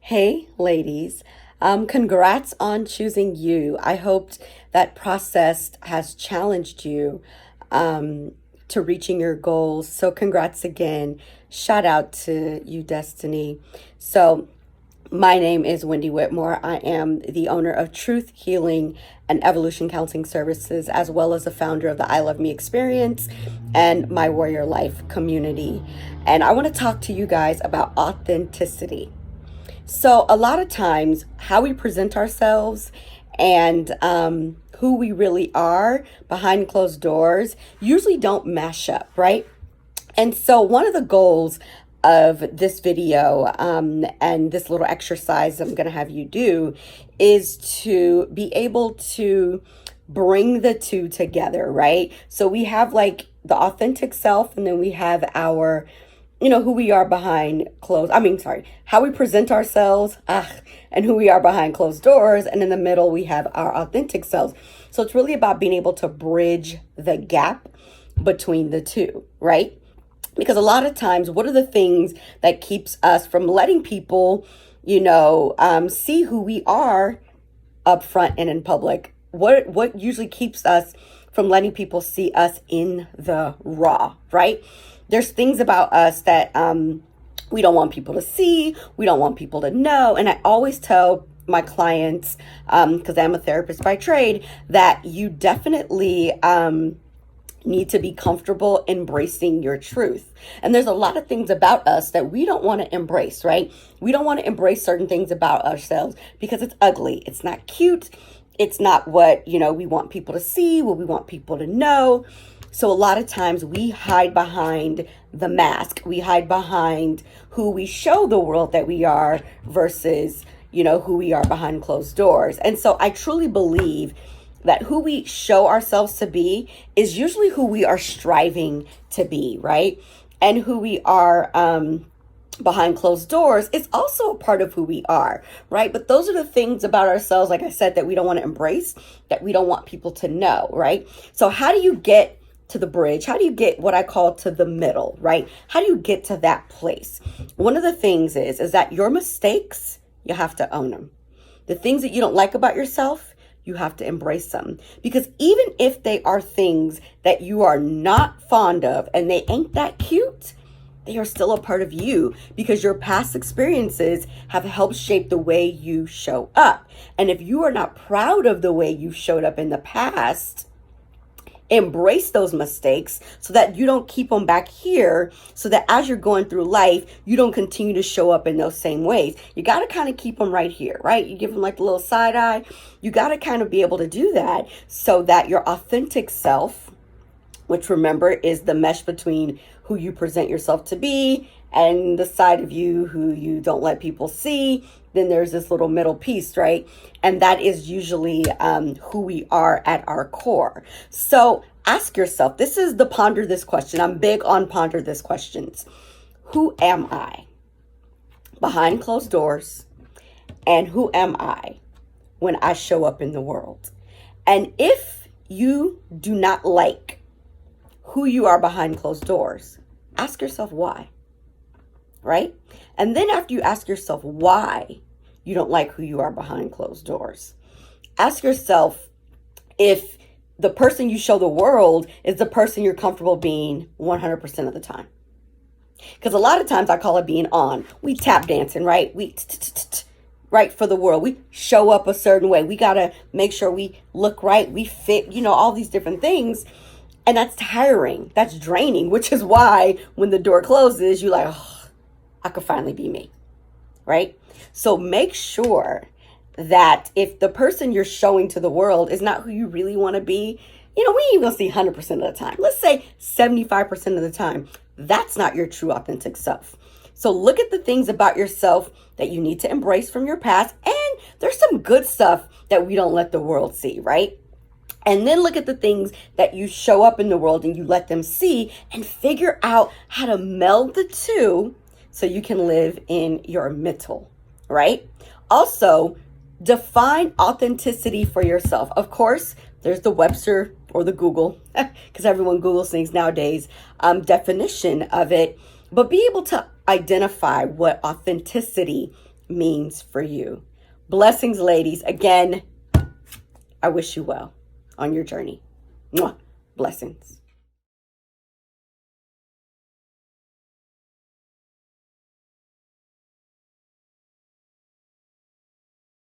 Hey, ladies. Congrats on choosing you. I hoped that process has challenged you to reaching your goals. So, congrats again. Shout out to you, Destiny. So, my name is Wendy Whitmore. I am the owner of Truth Healing and Evolution Counseling Services, as well as the founder of the I Love Me Experience and My Warrior Life community. And I want to talk to you guys about authenticity. So, a lot of times, how we present ourselves and who we really are behind closed doors usually don't mash up, right? And so, one of the goals of this video and this little exercise I'm going to have you do is to be able to bring the two together, right? So, we have like the authentic self, and then we have our who we are behind how we present ourselves, and who we are behind closed doors. And in the middle, we have our authentic selves. So it's really about being able to bridge the gap between the two, right? Because a lot of times, what are the things that keeps us from letting people, see who we are up front and in public? What usually keeps us from letting people see us in the raw, right? There's things about us that we don't want people to see, we don't want people to know. And I always tell my clients, because I'm a therapist by trade, that you definitely need to be comfortable embracing your truth. And there's a lot of things about us that we don't want to embrace, right? We don't want to embrace certain things about ourselves because it's ugly. It's not cute. It's not what, we want people to see, what we want people to know. So a lot of times we hide behind the mask. We hide behind who we show the world that we are versus, who we are behind closed doors. And so I truly believe that who we show ourselves to be is usually who we are striving to be, right? And who we are behind closed doors is also a part of who we are, right? But those are the things about ourselves, like I said, that we don't want to embrace, that we don't want people to know, right? So how do you get to the bridge? How do you get what I call to the middle, right? How do you get to that place? One of the things is that your mistakes, you have to own them. The things that you don't like about yourself, you have to embrace them. Because even if they are things that you are not fond of and they ain't that cute, they are still a part of you because your past experiences have helped shape the way you show up. And if you are not proud of the way you showed up in the past, embrace those mistakes so that you don't keep them back here, so that as you're going through life, you don't continue to show up in those same ways. You got to kind of keep them right here, right? You give them like a little side eye. You got to kind of be able to do that so that your authentic self, which remember is the mesh between who you present yourself to be and the side of you who you don't let people see, then there's this little middle piece, right? And that is usually who we are at our core. So ask yourself, this is the ponder this question. I'm big on ponder this questions. Who am I behind closed doors? And who am I when I show up in the world? And if you do not like who you are behind closed doors, ask yourself why, right? And then after you ask yourself why you don't like who you are behind closed doors, ask yourself if the person you show the world is the person you're comfortable being 100% of the time. Because a lot of times I call it being on. We tap dancing, right? Right, for the world. We show up a certain way. We got to make sure we look right. We fit, all these different things. And that's tiring. That's draining, which is why when the door closes, you're like, oh, I could finally be me, right? So make sure that if the person you're showing to the world is not who you really want to be, we ain't even gonna see 100% of the time. Let's say 75% of the time, that's not your true authentic self. So look at the things about yourself that you need to embrace from your past. And there's some good stuff that we don't let the world see, right? And then look at the things that you show up in the world and you let them see and figure out how to meld the two so you can live in your middle, right? Also, define authenticity for yourself. Of course, there's the Webster or the Google, because everyone Googles things nowadays, definition of it. But be able to identify what authenticity means for you. Blessings, ladies. Again, I wish you well on your journey. Mwah. Blessings.